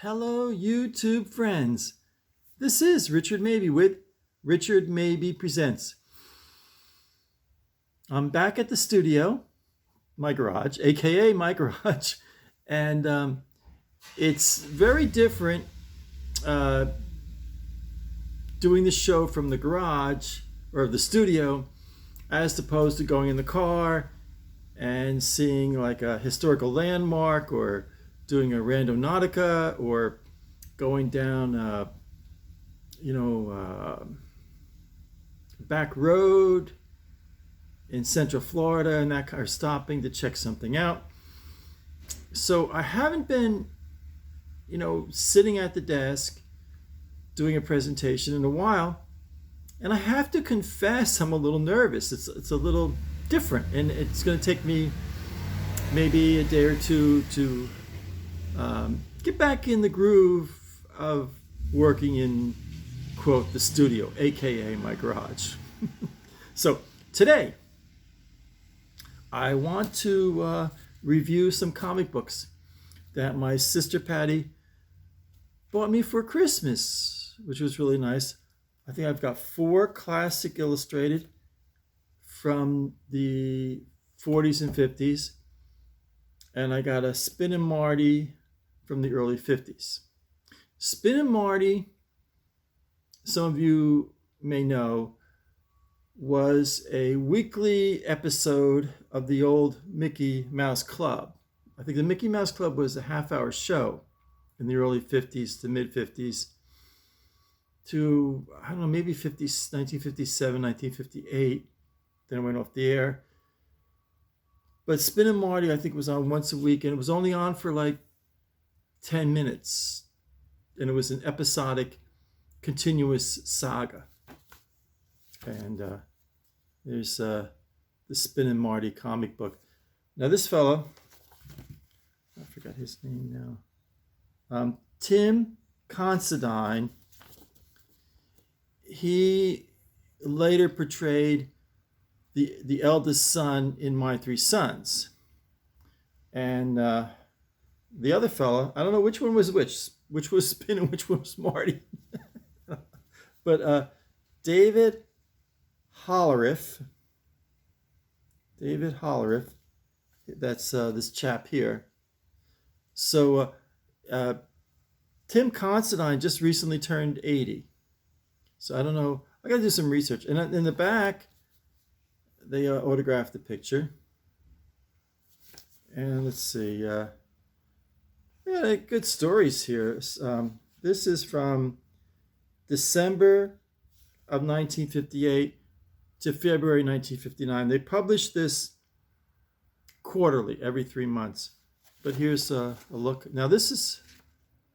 Hello, YouTube friends. This is Richard Mabey with Richard Mabey Presents. I'm back at the studio, my garage, aka my garage, and it's very different doing the show from the garage or the studio as opposed to going in the car and seeing like a historical landmark or doing a randonautica or going down back road in Central Florida and that car stopping to check something out. So I haven't been sitting at the desk doing a presentation in a while, and I have to confess I'm a little nervous. It's a little different, and it's going to take me maybe a day or two to get back in the groove of working in, quote, the studio, aka my garage. So today I want to review some comic books that my sister Patty bought me for Christmas, which was really nice. I think I've got 4 classic illustrated from the 40s and 50s, and I got a Spin and Marty from the early 50s. Spin and Marty, some of you may know, was a weekly episode of the old Mickey Mouse Club. I think the Mickey Mouse Club was a half-hour show in the early 50s to mid-50s to, I don't know, maybe 1957, 1958. Then it went off the air. But Spin and Marty, I think, was on once a week, and it was only on for like 10 minutes. And it was an episodic, continuous saga. And there's the Spin and Marty comic book. Now this fellow, I forgot his name now, Tim Considine, he later portrayed the eldest son in My Three Sons. And the other fellow, I don't know which one was which was Spin and which one was Marty. But David Holleriff, that's this chap here. So Tim Considine just recently turned 80. So I don't know, I gotta do some research. And in the back, they autographed the picture. And let's see, yeah, good stories here. This is from December of 1958 to February 1959. They published this quarterly, every 3 months. But here's a look. Now this is,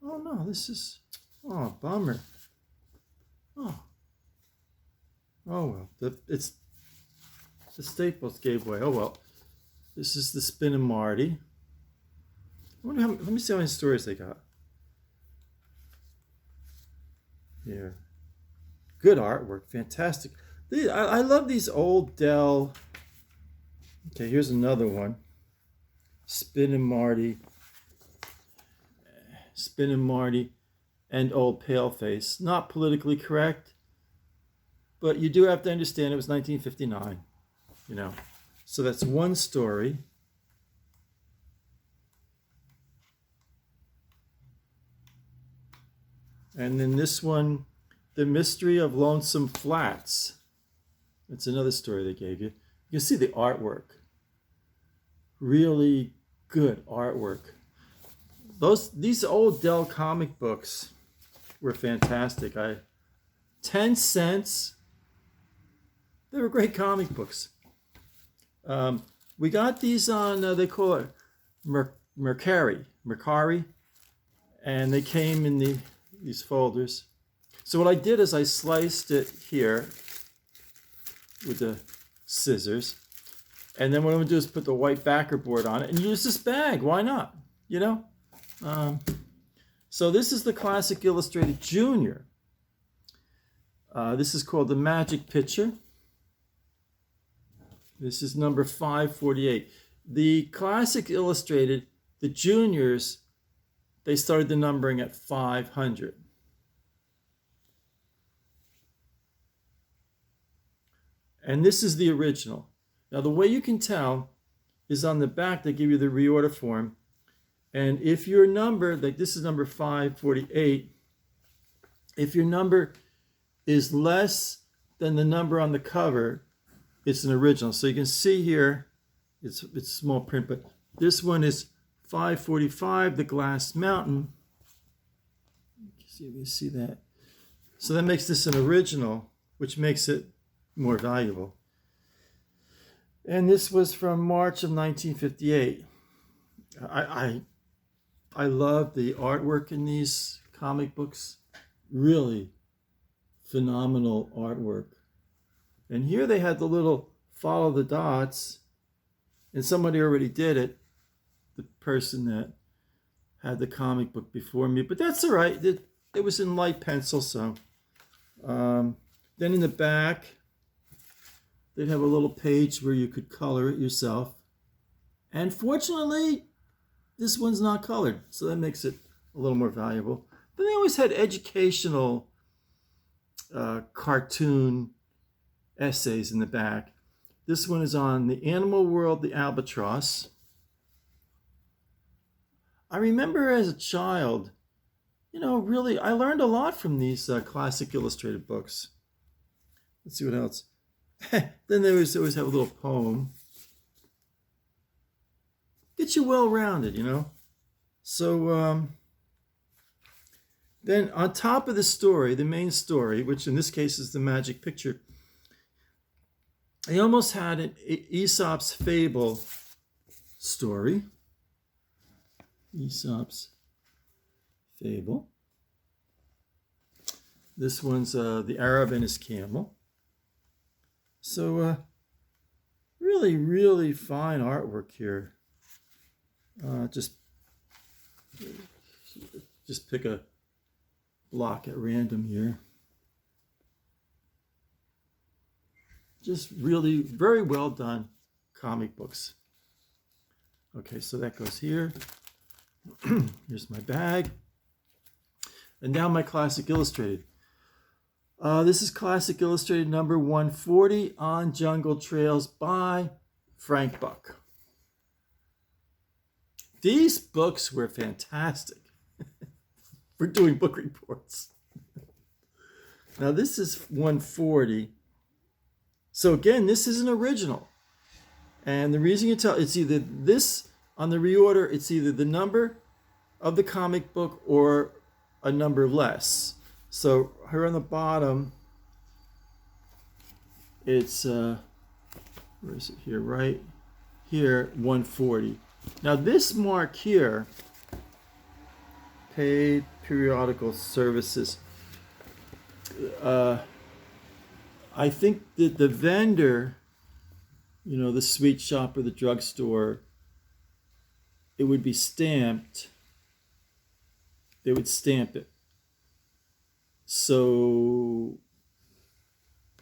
oh, bummer. Oh well, the staples gave way. Oh well. This is the Spin and Marty. Let me see how many stories they got. Here. Good artwork, fantastic. I love these old Dell. Okay, here's another one. Spin and Marty and Old Paleface. Not politically correct, but you do have to understand it was 1959, So that's one story. And then this one, The Mystery of Lonesome Flats. That's another story they gave you. You can see the artwork. Really good artwork. These old Dell comic books were fantastic. 10 cents. They were great comic books. We got these on, they call it Mercari, and they came in these folders. So what I did is I sliced it here with the scissors, and then what I'm going to do is put the white backer board on it and use this bag. Why not? So this is the Classic Illustrated Junior. This is called The Magic Picture. This is number 548. The Classic Illustrated, the juniors, they started the numbering at 500. And this is the original. Now, the way you can tell is on the back, they give you the reorder form. And if your number, like this is number 548, if your number is less than the number on the cover, it's an original. So you can see here, it's small print, but this one is 545, the Glass Mountain. See if you see that. So that makes this an original, which makes it more valuable. And this was from March of 1958. I love the artwork in these comic books. Really phenomenal artwork. And here they had the little follow the dots, and somebody already did it, the person that had the comic book before me, but that's all right. It was in light pencil, so. Then in the back, they'd have a little page where you could color it yourself. And fortunately, this one's not colored, so that makes it a little more valuable. But they always had educational cartoon essays in the back. This one is on the animal world, the albatross. I remember as a child, really, I learned a lot from these classic illustrated books. Let's see what else. Then they always have a little poem. Get you well-rounded, So then on top of the story, the main story, which in this case is the magic picture, they almost had an Aesop's Fable story. Aesop's Fable. This one's the Arab and his camel. So really, really fine artwork here. Just pick a block at random here. Just really very well done comic books. Okay, so that goes here. Here's my bag. And now my Classic Illustrated. This is Classic Illustrated number 140 on Jungle Trails by Frank Buck. These books were fantastic. We're doing book reports. Now this is 140. So again, this is an original. And the reason you tell, it's either this on the reorder, it's either the number of the comic book or a number less. So here on the bottom, it's, where is it here? Right here, 140. Now this mark here, paid periodical services, I think that the vendor, the sweet shop or the drugstore, it would be stamped. They would stamp it. So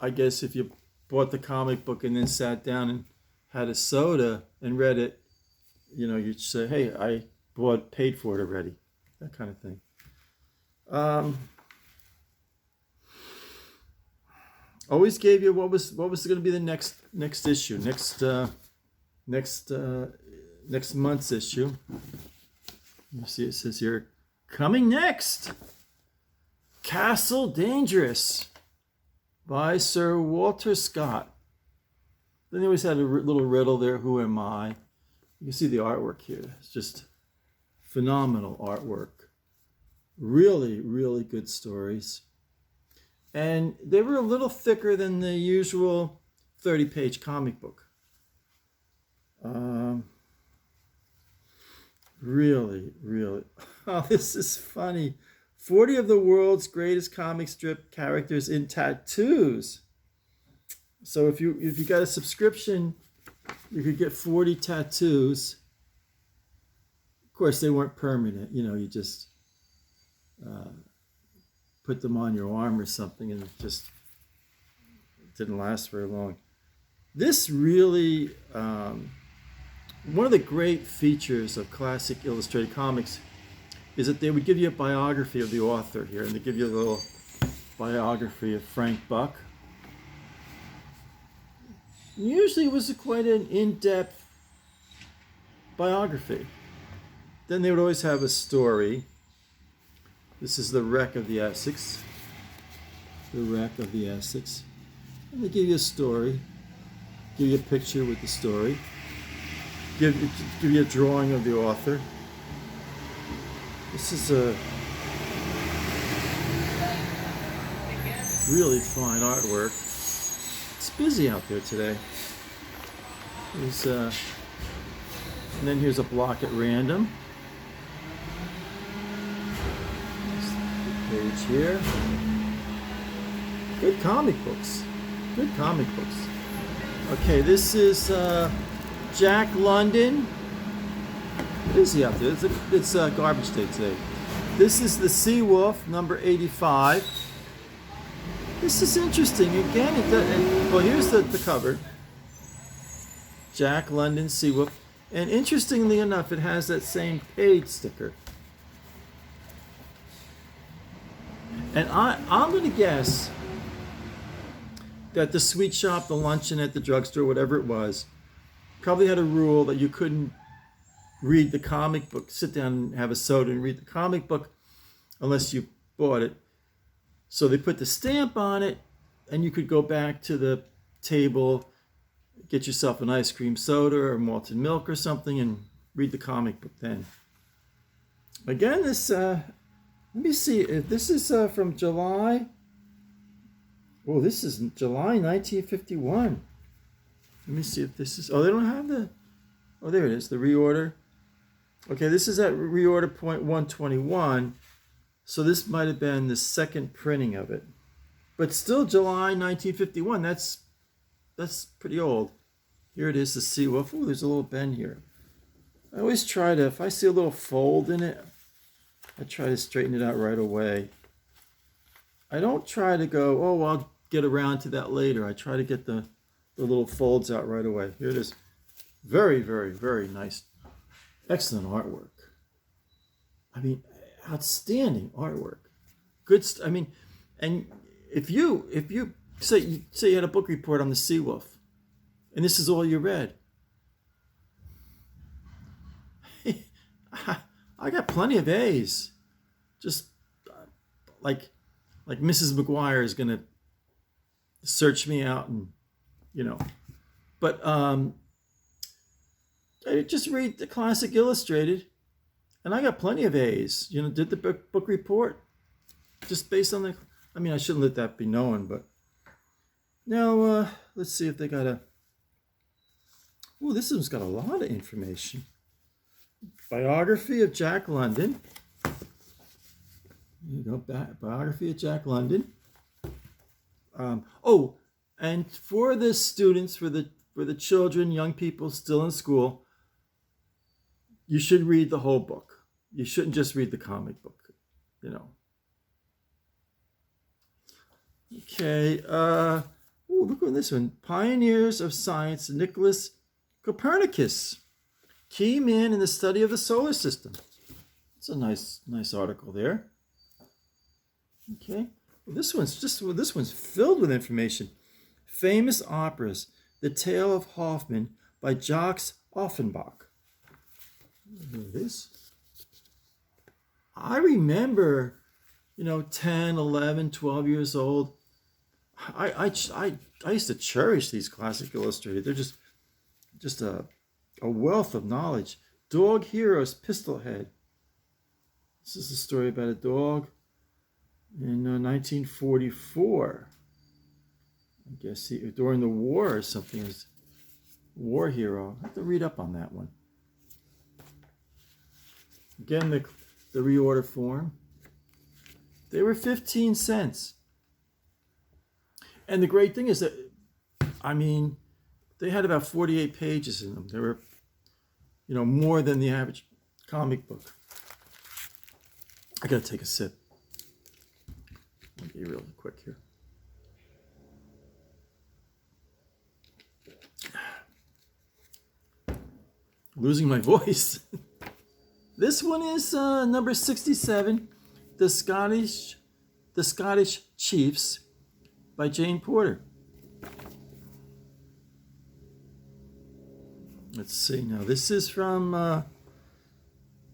I guess if you bought the comic book and then sat down and had a soda and read it, you'd say, hey, I paid for it already. That kind of thing. Always gave you what was going to be the next issue, next month's issue. You see, it says here, coming next, Castle Dangerous by Sir Walter Scott. Then they always had a little riddle there, who am I? You can see the artwork here. It's just phenomenal artwork. Really, really good stories. And they were a little thicker than the usual 30-page comic book. Really, really. Oh, this is funny. 40 of the world's greatest comic strip characters in tattoos. So if you got a subscription, you could get 40 tattoos. Of course, they weren't permanent. You just put them on your arm or something, and it just didn't last very long. This really, one of the great features of classic illustrated comics is that they would give you a biography of the author here, and they give you a little biography of Frank Buck. Usually it was quite an in-depth biography. Then they would always have a story. This is the wreck of the Essex. The wreck of the Essex. And they give you a story. Give you a picture with the story. Give you a drawing of the author. This is a really fine artwork. It's busy out there today. And then here's a block at random. Page here. Good comic books. Good comic books. Okay, this is Jack London. Busy out there. It's garbage day today. This is the Seawolf, number 85. This is interesting. Again, well, here's the cover. Jack London Seawolf. And interestingly enough, it has that same page sticker. And I'm going to guess that the sweet shop, the luncheon at the drugstore, whatever it was, probably had a rule that you couldn't read the comic book, sit down and have a soda and read the comic book unless you bought it. So they put the stamp on it, and you could go back to the table, get yourself an ice cream soda or malted milk or something, and read the comic book then. Again, this, let me see, if this is from July. Oh, this is July 1951. Let me see if this is, oh, they don't have the, oh, there it is, the reorder. Okay, this is at reorder point 121. So this might have been the second printing of it. But still July 1951. That's pretty old. Here it is, the Seawolf. Oh, there's a little bend here. I always try to, if I see a little fold in it, I try to straighten it out right away. I don't try to go, oh, I'll get around to that later. I try to get the little folds out right away. Here it is. Very, very, very nice. Excellent artwork. I mean, outstanding artwork. Good. I mean, and if you say you had a book report on the Seawolf, and this is all you read, I got plenty of A's. Just like Mrs. McGuire is gonna search me out, and but I just read the Classic Illustrated. And I got plenty of A's. Did the book report just based on the. I mean, I shouldn't let that be known, but now let's see if they got a. Oh, this one's got a lot of information. Biography of Jack London. There you go, biography of Jack London. Oh, and for the students, for the children, young people still in school, you should read the whole book. You shouldn't just read the comic book, Okay. Look at this one. Pioneers of Science, Nicholas Copernicus. Key man in the study of the solar system. It's a nice article there. Okay. Well, this one's filled with information. Famous operas. The Tale of Hoffmann by Jacques Offenbach. Here it is. I remember, 10, 11, 12 years old. I used to cherish these Classic Illustrated. They're just a wealth of knowledge. Dog Heroes, Pistolhead. This is a story about a dog in 1944. I guess during the war or something. He was a war hero. I have to read up on that one. Again, the reorder form. They were 15 cents. And the great thing is that, I mean, they had about 48 pages in them. They were, more than the average comic book. I gotta take a sip. I'll be really quick here. Losing my voice. This one is number 67, The Scottish Chiefs by Jane Porter. Let's see now. This is from,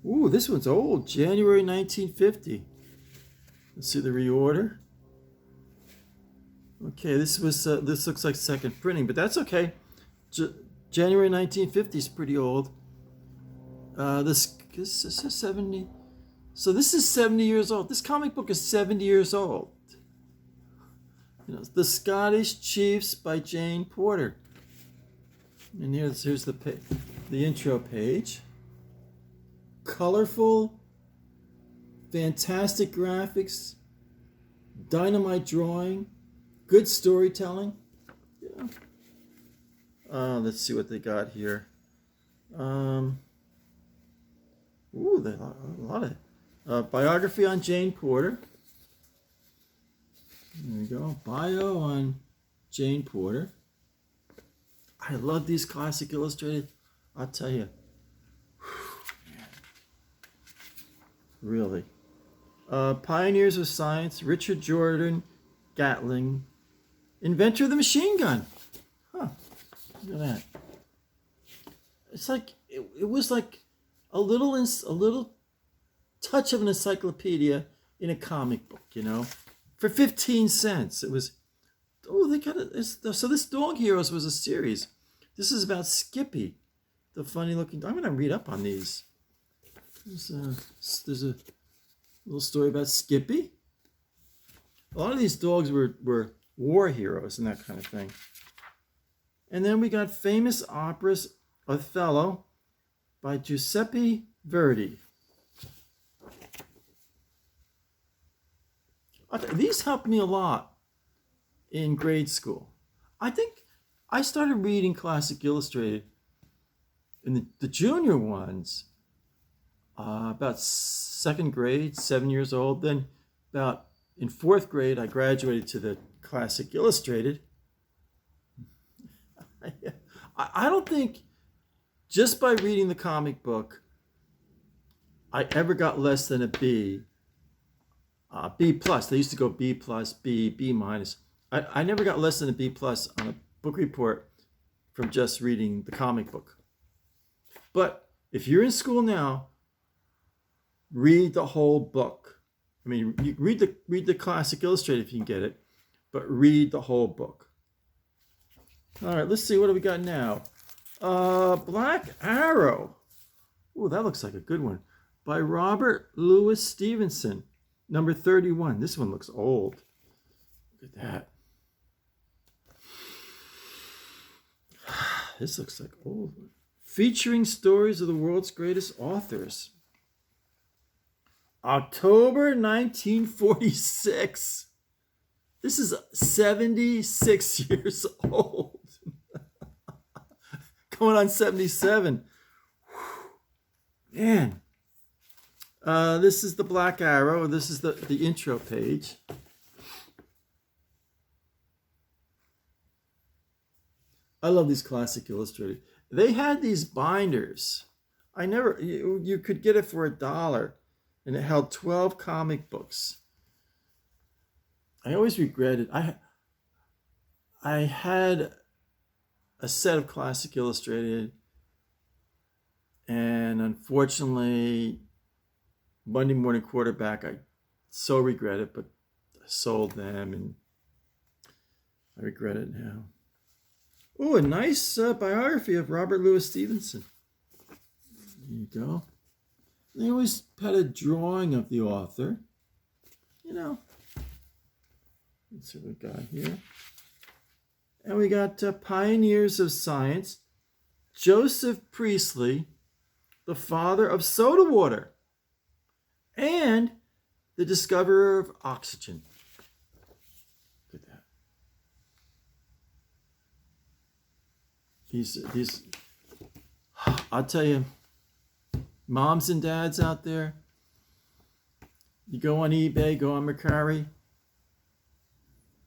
this one's old, January 1950. Let's see the reorder. Okay, this looks like second printing, but that's okay. January 1950 is pretty old. This is 70. So this is 70 years old. This comic book is 70 years old. You know, The Scottish Chiefs by Jane Porter. And here's the intro page. Colorful, fantastic graphics, dynamite drawing, good storytelling. Yeah. Let's see what they got here. A lot of biography on Jane Porter. There you go. Bio on Jane Porter. I love these classic illustrated. I'll tell you. Really. Pioneers of Science, Richard Jordan Gatling, inventor of the machine gun. Huh. Look at that. It's like it was like a little touch of an encyclopedia in a comic book, you know, for 15 cents. It was, they got it. So this Dog Heroes was a series. This is about Skippy, the funny looking. I'm going to read up on these. There's a little story about Skippy. A lot of these dogs were war heroes and that kind of thing. And then we got famous operas, Othello by Giuseppe Verdi. These helped me a lot in grade school. I think I started reading Classic Illustrated in the junior ones about second grade, 7 years old. Then about in fourth grade, I graduated to the Classic Illustrated. I don't think just by reading the comic book, I ever got less than a B. B plus. They used to go B plus, B minus. I never got less than a B plus on a book report from just reading the comic book. But if you're in school now, read the whole book. I mean, you read the Classic Illustrated if you can get it, but read the whole book. All right, let's see. What do we got now? Black Arrow. Oh, that looks like a good one. By Robert Louis Stevenson. Number 31. This one looks old. Look at that. This looks like old. Featuring stories of the world's greatest authors. October 1946. This is 76 years old. Going on 77. Man. This is the Black Arrow. This is the intro page. I love these Classic Illustrated. They had these binders. You could get it for $1, and it held 12 comic books. I always regretted. I had a set of Classic Illustrated, and unfortunately, Monday Morning Quarterback, I so regret it, but I sold them, and I regret it now. Oh, a nice biography of Robert Louis Stevenson. There you go. They always had a drawing of the author. You know. Let's see what we got here. And we got Pioneers of Science. Joseph Priestley, the father of soda water and the discoverer of oxygen. Look at that. These, I'll tell you, moms and dads out there, you go on eBay, go on Mercari,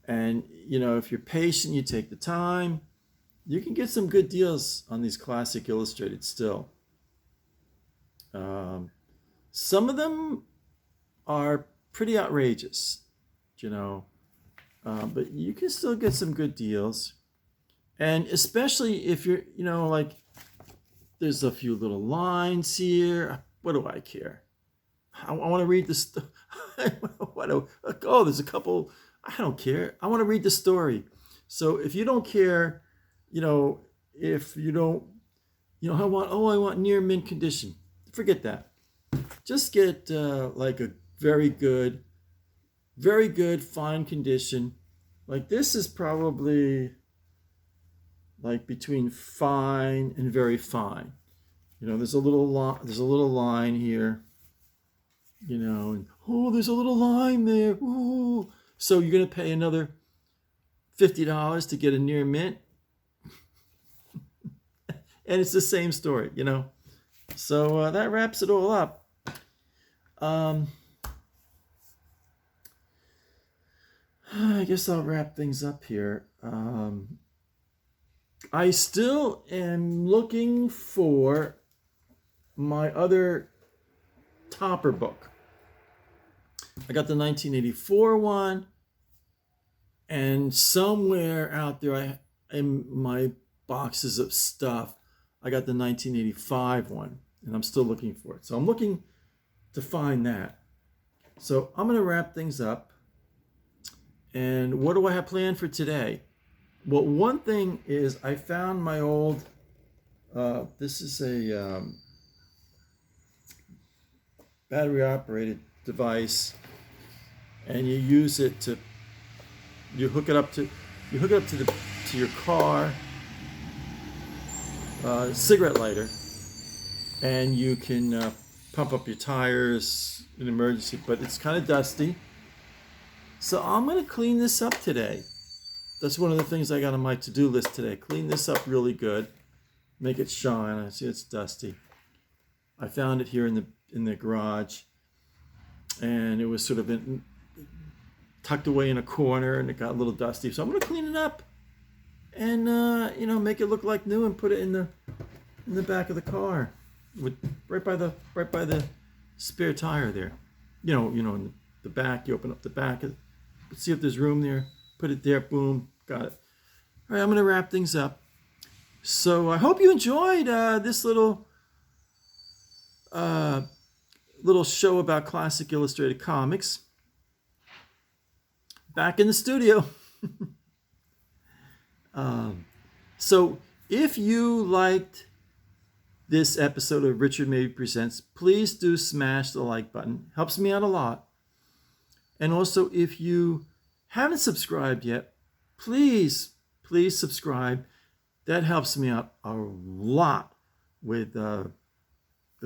and you know, if you're patient, you take the time, you can get some good deals on these Classic Illustrated still. Some of them are pretty outrageous, you know, but you can still get some good deals. And especially if you're, you know, like there's a few little lines here. What do I care? I want to read this. Oh, there's a couple. I don't care. I want to read the story. So if you don't care, you know, if you don't, you know, I want near mint condition. Forget that. Just get like a very good, fine condition. Like this is probably like between fine and very fine. You know, there's a little line here. You know, and there's a little line there. Ooh. So you're gonna pay another $50 to get a near mint, and it's the same story, you know. So that wraps it all up. I guess I'll wrap things up here. I still am looking for my other topper book. I got the 1984 one, and somewhere out there, in my boxes of stuff, I got the 1985 one, and I'm still looking for it. So I'm looking to find that. So I'm going to wrap things up. And what do I have planned for today? Well, one thing is I found my old, this is a battery operated device, and you use it to, you hook it up to your car, cigarette lighter, and you can pump up your tires in emergency, but it's kind of dusty. So I'm going to clean this up today. That's one of the things I got on my to-do list today. Clean this up really good. Make it shine. I see it's dusty. I found it here in the garage, and it was sort of tucked away in a corner, and it got a little dusty. So I'm going to clean it up and you know, make it look like new and put it in the back of the car, with right by the spare tire there. You know in the back. You open up the back. See if there's room there. Put it there. Boom. Got it. All right, I'm going to wrap things up. So I hope you enjoyed this little show about classic illustrated comics. Back in the studio. So if you liked this episode of Richard Mabey Presents, please do smash the like button. Helps me out a lot. And also, if you haven't subscribed yet, please subscribe. That helps me out a lot with the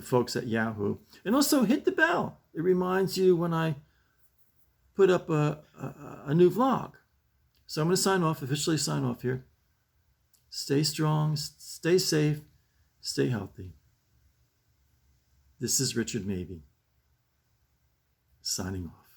folks at Yahoo. And also hit the bell. It reminds you when I put up a new vlog. So I'm going to officially sign off here. Stay strong, stay safe, stay healthy. This is Richard Mabey, signing off.